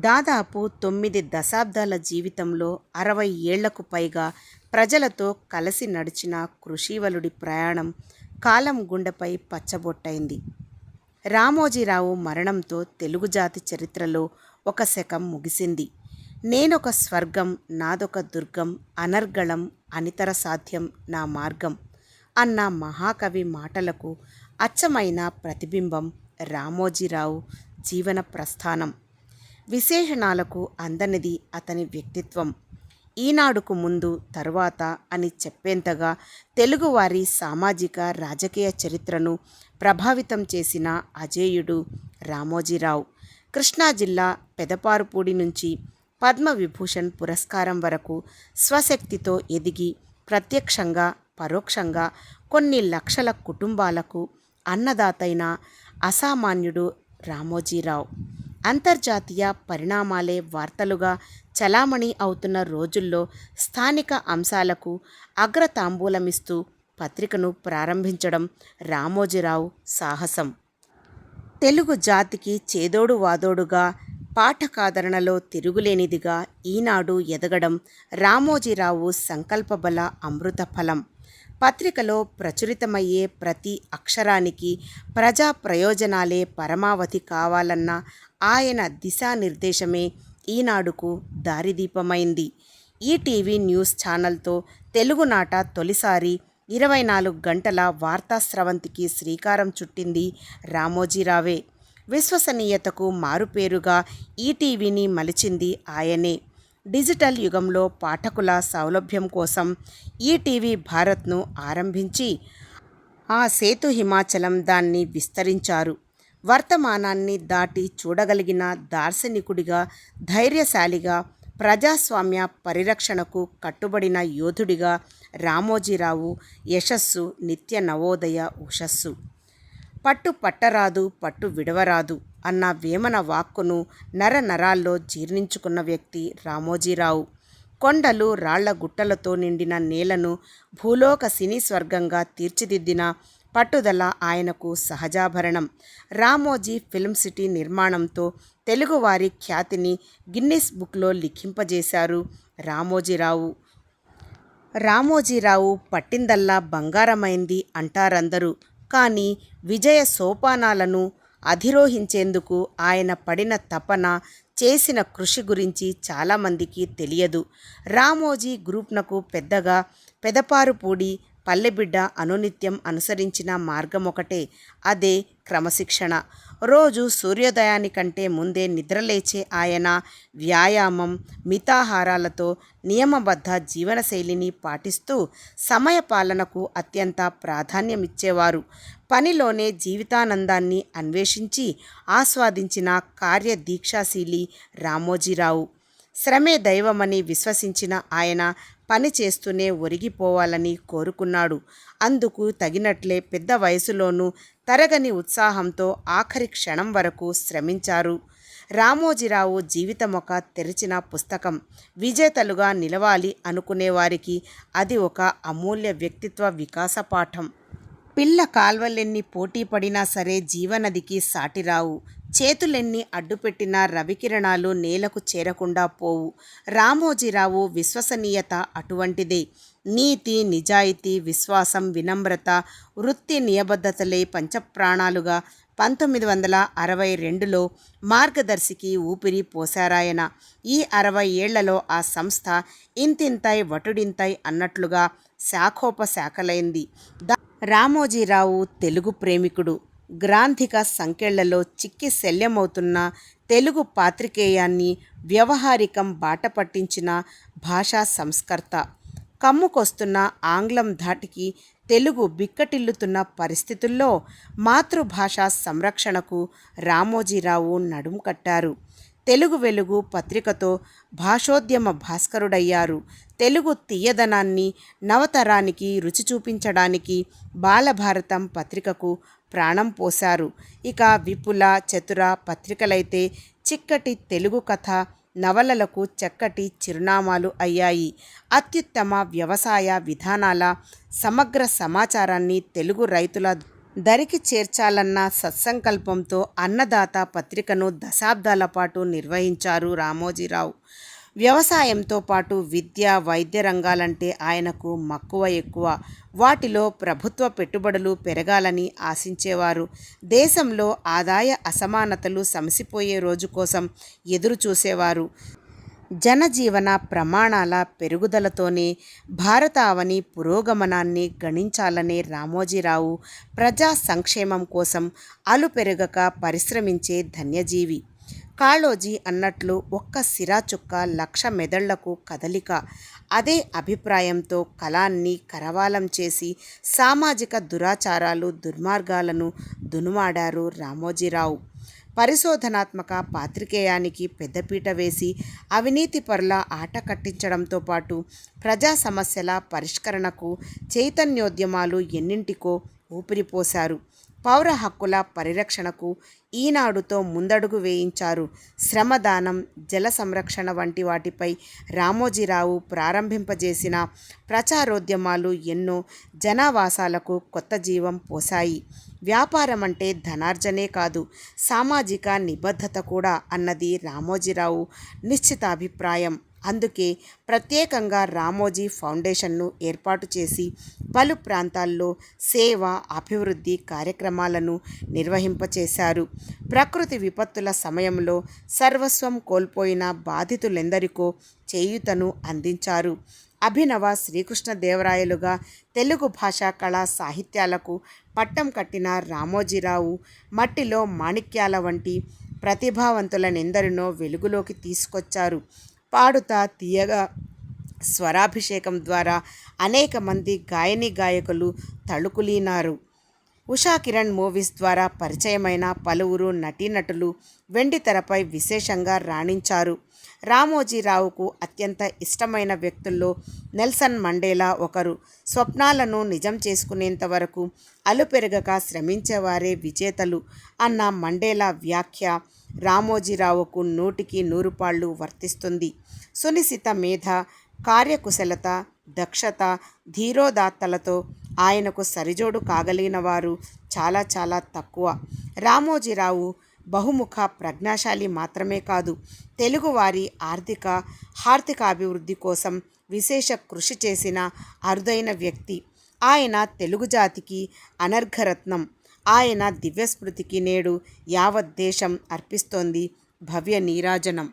దాదాపు 9 దశాబ్దాల జీవితంలో 60 ఏళ్లకు పైగా ప్రజలతో కలిసి నడిచిన కృషీవలుడి ప్రయాణం కాలం గుండెపై పచ్చబొట్టైంది. రామోజీరావు మరణంతో తెలుగు జాతి చరిత్రలో ఒక శకం ముగిసింది. నేనొక స్వర్గం నాదొక దుర్గం అనర్గళం అనితర సాధ్యం నా మార్గం అన్న మహాకవి మాటలకు అచ్చమైన ప్రతిబింబం రామోజీరావు జీవన ప్రస్థానం. విశేషణాలకు అందనిది అతని వ్యక్తిత్వం. ఈనాడుకు ముందు తరువాత అని చెప్పేంతగా తెలుగువారి సామాజిక రాజకీయ చరిత్రను ప్రభావితం చేసిన అజేయుడు రామోజీరావు. కృష్ణా జిల్లా పెదపారుపూడి నుంచి పద్మవిభూషణ్ పురస్కారం వరకు స్వశక్తితో ఎదిగి ప్రత్యక్షంగా పరోక్షంగా కొన్ని లక్షల కుటుంబాలకు అన్నదాతైన అసామాన్యుడు రామోజీరావు. అంతర్జాతీయ పరిణామాలే వార్తలుగా చలామణి అవుతున్న రోజుల్లో స్థానిక అంశాలకు అగ్రతాంబూలమిస్తూ పత్రికను ప్రారంభించడం రామోజీరావు సాహసం. తెలుగు జాతికి చేదోడు వాదోడుగా పాఠకాదరణలో తిరుగులేనిదిగా ఈనాడు ఎదగడం రామోజీరావు సంకల్పబల అమృత ఫలం. పత్రికలో ప్రచురితమయ్యే ప్రతి అక్షరానికి ప్రజా ప్రయోజనాలే పరమావధి కావాలన్న ఆయన దిశానిర్దేశమే ఈనాడుకు దారిదీపమైంది. ఈటీవీ న్యూస్ ఛానల్తో తెలుగునాట తొలిసారి 24 గంటల వార్తా స్రవంతికి శ్రీకారం చుట్టింది రామోజీరావే. విశ్వసనీయతకు మారుపేరుగా ఈటీవీని మలిచింది ఆయనే. డిజిటల్ యుగంలో పాఠకుల సౌలభ్యం కోసం ఈటీవీ భారత్ను ఆరంభించి ఆ సేతు హిమాచలం దాన్ని విస్తరించారు. వర్తమానాన్ని దాటి చూడగలిగిన దార్శనికుడిగా, ధైర్యశాలిగా, ప్రజాస్వామ్య పరిరక్షణకు కట్టుబడిన యోధుడిగా రామోజీరావు యశస్సు నిత్య నవోదయ ఉషస్సు. పట్టు పట్టరాదు పట్టు విడవరాదు అన్న వేమన వాక్కును నరనరాల్లో జీర్ణించుకున్న వ్యక్తి రామోజీరావు. కొండలు రాళ్ల గుట్టలతో నిండిన నేలను భూలోక సినీ స్వర్గంగా తీర్చిదిద్దిన పట్టుదల ఆయనకు సహజాభరణం. రామోజీ ఫిల్మ్ సిటీ నిర్మాణంతో తెలుగువారి ఖ్యాతిని గిన్నిస్ బుక్లో లిఖింపజేశారు రామోజీరావు. రామోజీరావు పట్టిందల్లా బంగారమైంది అంటారందరూ. కానీ విజయ సోపానాలను అధిరోహించేందుకు ఆయన పడిన తపన, చేసిన కృషి గురించి చాలామందికి తెలియదు. రామోజీ గ్రూప్నకు పెద్దగా పెదపారుపూడి పల్లెబిడ్డ అనునిత్యం అనుసరించిన మార్గమొకటే. అదే క్రమశిక్షణ. రోజు సూర్యోదయానికంటే ముందే నిద్రలేచే ఆయన వ్యాయామం, మితాహారాలతో నియమబద్ధ జీవనశైలిని పాటిస్తూ సమయపాలనకు అత్యంత ప్రాధాన్యమిచ్చేవారు. పనిలోనే జీవితానందాన్ని అన్వేషించి ఆస్వాదించిన కార్యదీక్షాశీలి రామోజీరావు. శ్రమే దైవమని విశ్వసించిన ఆయన పని చేస్తూనే ఒరిగిపోవాలని కోరుకున్నాడు. అందుకు తగినట్లే పెద్ద వయసులోనూ తరగని ఉత్సాహంతో ఆఖరి క్షణం వరకు శ్రమించారు. రామోజీరావు జీవితం ఒక తెరిచిన పుస్తకం. విజేతలుగా నిలవాలి అనుకునేవారికి అది ఒక అమూల్య వ్యక్తిత్వ వికాస పాఠం. పిల్ల కాల్వలెన్ని పోటీ పడినా సరే జీవనదికి సాటిరావు. చేతులెన్ని అడ్డుపెట్టినా రవికిరణాలు నేలకు చేరకుండా పోవు. రామోజీరావు విశ్వసనీయత అటువంటిదే. నీతి, నిజాయితీ, విశ్వాసం, వినమ్రత, వృత్తి నియబద్ధతలే పంచప్రాణాలుగా 1962లో మార్గదర్శికి ఊపిరి పోశారాయన. ఈ 60 ఏళ్లలో ఆ సంస్థ ఇంతింతై వటుడింతై అన్నట్లుగా శాఖోపశాఖలైంది. రామోజీరావు తెలుగు ప్రేమికుడు. గ్రాంధిక సంకెళ్లలో చిక్కి శల్యమవుతున్న తెలుగు పాత్రికేయాన్ని వ్యవహారికం బాట పట్టించిన భాషా సంస్కర్త. కమ్ముకొస్తున్న ఆంగ్లం ధాటికి తెలుగు బిక్కటిల్లుతున్న పరిస్థితుల్లో మాతృభాషా సంరక్షణకు రామోజీరావు నడుం కట్టారు. తెలుగు వెలుగు పత్రికతో భాషోద్యమ భాస్కరుడయ్యారు. తెలుగు తీయదనాన్ని నవతరానికి రుచి చూపించడానికి బాలభారతం పత్రికకు ప్రాణం పోశారు. ఇక విపుల, చతుర పత్రికలైతే చిక్కటి తెలుగు కథ నవలలకు చక్కటి చిరునామాలు అయ్యాయి. అత్యుత్తమ వ్యవసాయ విధానాల సమగ్ర సమాచారాన్ని తెలుగు రైతుల దరికి చేర్చాలన్న సత్సంకల్పంతో అన్నదాత పత్రికను దశాబ్దాల పాటు నిర్వహించారు రామోజీరావు. వ్యవసాయంతో పాటు విద్య, వైద్య రంగాలంటే ఆయనకు మక్కువ ఎక్కువ. వాటిలో ప్రభుత్వ పెట్టుబడులు పెరగాలని ఆశించేవారు. దేశంలో ఆదాయ అసమానతలు సమసిపోయే రోజు కోసం ఎదురు చూసేవారు. జనజీవన ప్రమాణాల పెరుగుదలతోనే భారతావని పురోగమనాన్ని గణించాలనే రామోజీరావు ప్రజా సంక్షేమం కోసం అలుపెరగక పరిశ్రమించే ధన్యజీవి. కాళోజీ అన్నట్లు ఒక్క సిరాచుక్క 1,00,000 మెదళ్లకు కదలిక. అదే అభిప్రాయంతో కలాన్ని కరవాలం చేసి సామాజిక దురాచారాలు, దుర్మార్గాలను దునుమాడారు రామోజీరావు. పరిశోధనాత్మక పాత్రికేయానికి పెద్దపీట వేసి అవినీతి పరుల ఆట కట్టించడంతో పాటు ప్రజా సమస్యల పరిష్కరణకు చైతన్యోద్యమాలు ఎన్నింటికో ఊపిరిపోశారు. పౌర హక్కుల పరిరక్షణకు ఈనాడుతో ముందడుగు వేయించారు. శ్రమదానం, జల సంరక్షణ వంటి వాటిపై రామోజీరావు ప్రారంభింపజేసిన ప్రచారోద్యమాలు ఎన్నో జనావాసాలకు కొత్త జీవం పోశాయి. వ్యాపారం అంటే ధనార్జనే కాదు, సామాజిక నిబద్ధత కూడా అన్నది రామోజీరావు నిశ్చితాభిప్రాయం. అందుకే ప్రత్యేకంగా రామోజీ ఫౌండేషన్ను ఏర్పాటు చేసి పలు ప్రాంతాల్లో సేవ, అభివృద్ధి కార్యక్రమాలను నిర్వహింపచేశారు. ప్రకృతి విపత్తుల సమయంలో సర్వస్వం కోల్పోయిన బాధితులెందరికో చేయూతను అందించారు. అభినవ శ్రీకృష్ణదేవరాయలుగా తెలుగు భాషా కళా సాహిత్యాలకు పట్టం కట్టిన రామోజీరావు మట్టిలో మాణిక్యాల వంటి ప్రతిభావంతులనెందరినో వెలుగులోకి తీసుకొచ్చారు. పాడుతా తీయగా స్వరాభిషేకం ద్వారా అనేక మంది గాయనీ గాయకులు తళుకులీనారు. ఉషాకిరణ్ మూవీస్ ద్వారా పరిచయమైన పలువురు నటీనటులు వెండితెరపై విశేషంగా రాణించారు. రామోజీరావుకు అత్యంత ఇష్టమైన వ్యక్తుల్లో నెల్సన్ మండేలా ఒకరు. స్వప్నాలను నిజం చేసుకునేంత వరకు అలుపెరగక శ్రమించేవారే విజేతలు అన్న మండేలా వ్యాఖ్య రామోజీరావుకు 100కి 100 పాళ్ళు వర్తిస్తుంది. సునిశిత మేధ, కార్యకుశలత, దక్షత, ధీరోదాత్తలతో ఆయనకు సరిజోడు కాగలిగిన వారు చాలా చాలా తక్కువ. రామోజీరావు బహుముఖ ప్రజ్ఞాశాలి మాత్రమే కాదు, తెలుగువారి ఆర్థికాభివృద్ధి కోసం విశేష కృషి చేసిన అరుదైన వ్యక్తి. ఆయన తెలుగు జాతికి అనర్ఘరత్నం. ఆయన దివ్యస్మృతికి నేడు యావత్ దేశం అర్పిస్తోంది భవ్య నీరాజనం.